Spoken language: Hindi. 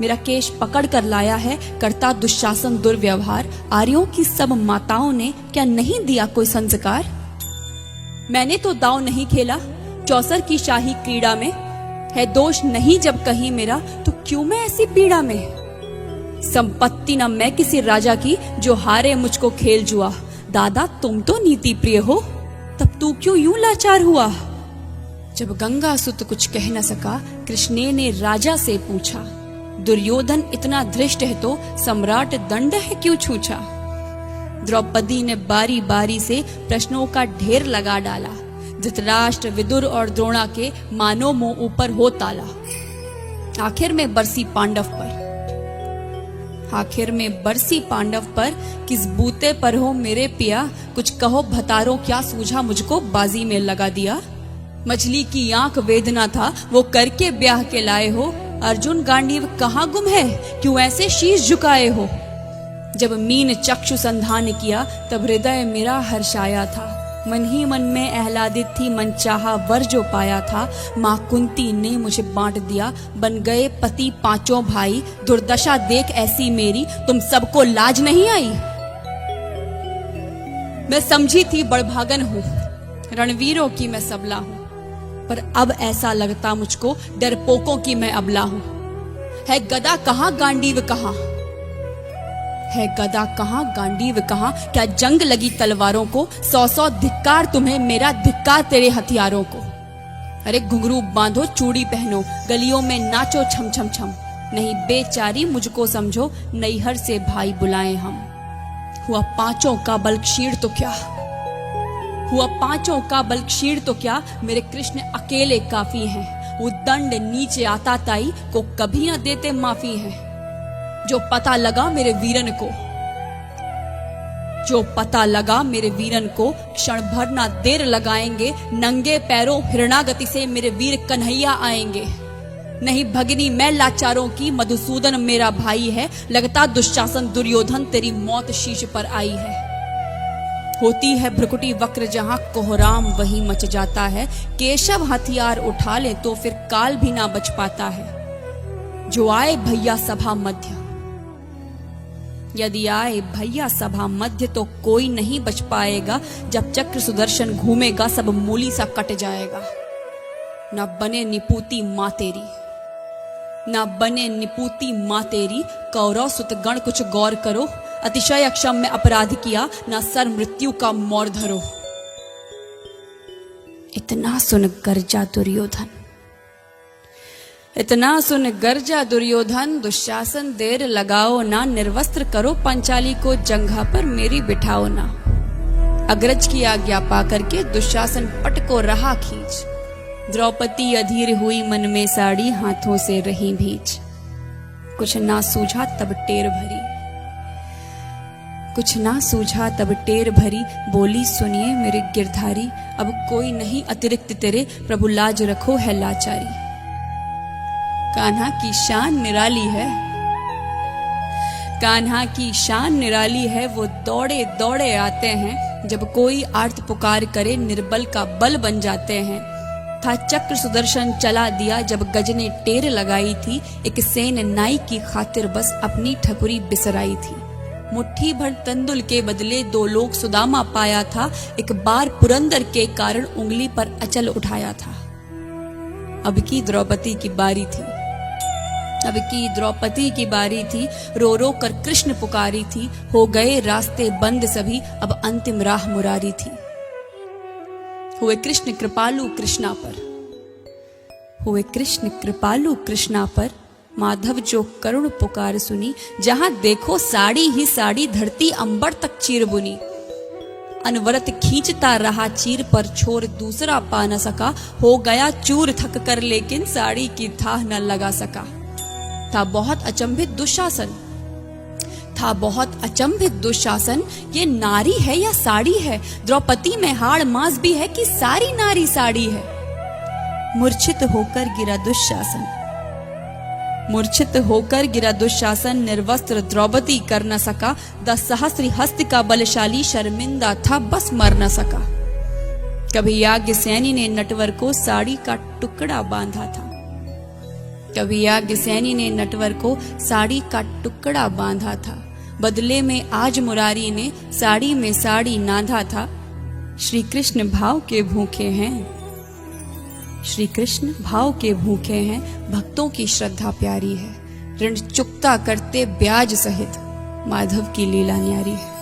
मेरा केश पकड़ कर लाया है, करता दुशासन दुर्व्यवहार। आर्यों की सब माताओं ने क्या नहीं दिया कोई संस्कार? मैंने तो दांव नहीं खेला चौसर की शाही क्रीड़ा में, है दोष नहीं जब कहीं मेरा, तो क्यों मैं ऐसी पीड़ा में? संपत्ति न मैं किसी राजा की, जो हारे मुझको खेल जुआ। दादा तुम तो नीति प्रिय हो, तब तू क्यों यूं लाचार हुआ? जब गंगा सुत कुछ कह न सका, कृष्ण ने राजा से पूछा। दुर्योधन इतना धृष्ट है तो सम्राट दंड है क्यों छूछा? द्रौपदी ने बारी बारी से प्रश्नों का ढेर लगा डाला। धृतराष्ट्र, विदुर और द्रोणा के मानो मुंह ऊपर हो ताला। आखिर में बरसी पांडव पर किस बूते पर हो मेरे पिया? कुछ कहो भतारो क्या सूझा मुझको बाजी में लगा दिया? मछली की आंख वेदना था वो करके ब्याह के लाए हो। अर्जुन गांडीव कहाँ गुम है, क्यों ऐसे शीश झुकाए हो? जब मीन चक्षु संधान किया, तब हृदय मेरा हर्षाया था। मन ही मन में आह्लादित थी, मन चाहा वर जो पाया था। माँ कुंती ने मुझे बांट दिया, बन गए पति पांचों भाई। दुर्दशा देख ऐसी मेरी, तुम सबको लाज नहीं आई? मैं समझी थी बड़भागन हूँ, रणवीरों की मैं सबला हूँ, पर अब ऐसा लगता मुझको डरपोकों की मैं अबला हूँ। है गदा कहाँ गांडीव कहाँ, है गदा कहाँ गांडीव कहाँ? क्या जंग लगी तलवारों को? 100 धिक्कार तुम्हें, मेरा धिक्कार तेरे हथियारों को। अरे घुंघरू बांधो चूड़ी पहनो, गलियों में नाचो छम छम छम। नहीं बेचारी मुझको समझो, नैहर से भाई बुलाएं हम। हुआ पांचों का बल क्षीण तो क्या, हुआ पांचों का बल क्षीण तो क्या? मेरे कृष्ण अकेले काफी हैं। वो दंड नीचे आता ताई को कभी न देते माफी है। जो पता लगा मेरे वीरन को, जो पता लगा मेरे वीरन को, क्षण भर ना देर लगाएंगे। नंगे पैरों हिरणागति से मेरे वीर कन्हैया आएंगे। नहीं भगनी मैं लाचारों की, मधुसूदन मेरा भाई है। लगता दुशासन दुर्योधन तेरी मौत शीश पर आई है। होती है भ्रुकुटी वक्र जहां कोहराम वहीं मच जाता है। केशव हथियार उठा ले तो फिर काल भी ना बच पाता है। जो आए भैया सभा मध्य, यदि आए भैया सभा मध्य, तो कोई नहीं बच पाएगा। जब चक्र सुदर्शन घूमेगा, सब मूली सा कट जाएगा। ना बने निपूती माँ तेरी, ना बने निपूती माँ तेरी। कौरव सुत गण कुछ गौर करो, अतिशय अक्षम्य अपराध किया, ना सर मृत्यु का मोर धरो। इतना सुन गर्जा दुर्योधन, इतना सुन गर्जा दुर्योधन। दुशासन देर लगाओ ना, निर्वस्त्र करो पंचाली को, जंघा पर मेरी बिठाओ ना। अग्रज की आज्ञा पा करके दुशासन पट को रहा खींच। द्रौपदी अधीर हुई मन में साड़ी, हाथों से रही भींच। कुछ ना सूझा तब टेर भरी, कुछ ना सूझा तब टेर भरी। बोली सुनिए मेरे गिरधारी, अब कोई नहीं अतिरिक्त तेरे, प्रभु लाज रखो है लाचारी। कान्हा की शान निराली है, कान्हा की शान निराली है। वो दौड़े दौड़े आते हैं, जब कोई आर्त पुकार करे, निर्बल का बल बन जाते हैं। था चक्र सुदर्शन चला दिया, जब गज ने टेर लगाई थी। एक सेन नाई की खातिर बस अपनी ठकुरी बिसराई थी। मुट्ठी भर तंदुल के बदले 2 लोग सुदामा पाया था। एक बार पुरंदर के कारण उंगली पर अचल उठाया था। अब की द्रौपदी की बारी थी, अब की द्रौपदी की बारी थी। रो रो कर कृष्ण पुकारी थी। हो गए रास्ते बंद सभी, अब अंतिम राह मुरारी थी। हुए कृष्ण कृपालु कृष्णा पर, हुए कृष्ण कृपालु कृष्णा पर। माधव जो करुण पुकार सुनी, जहां देखो साड़ी ही साड़ी, धरती अंबर तक चीर बुनी। अनवरत खींचता रहा चीर पर, छोर दूसरा पा न सका। हो गया चूर थक कर, लेकिन साड़ी की थाह न लगा सका। था बहुत अचंभित दुशासन, था बहुत अचंभित दुशासन। ये नारी है या साड़ी है? द्रौपदी में हाड़ मांस भी है कि सारी नारी साड़ी है? मूर्छित होकर गिरा दुशासन, मूर्छित होकर गिरा दुशासन। निर्वस्त्र द्रौपदी कर न सका, 10 सहस्त्र हस्त का बलशाली शर्मिंदा था, बस मर न सका। कभी याज्ञसेनी ने नटवर को साड़ी का टुकड़ा बांधा था, कभी याज्ञसेनी ने नटवर को साड़ी का टुकड़ा बांधा था, बदले में आज मुरारी ने साड़ी में साड़ी नाधा था। श्री कृष्ण भाव के भूखे हैं, श्री कृष्ण भाव के भूखे हैं, भक्तों की श्रद्धा प्यारी है। ऋण चुकता करते ब्याज सहित, माधव की लीला न्यारी है।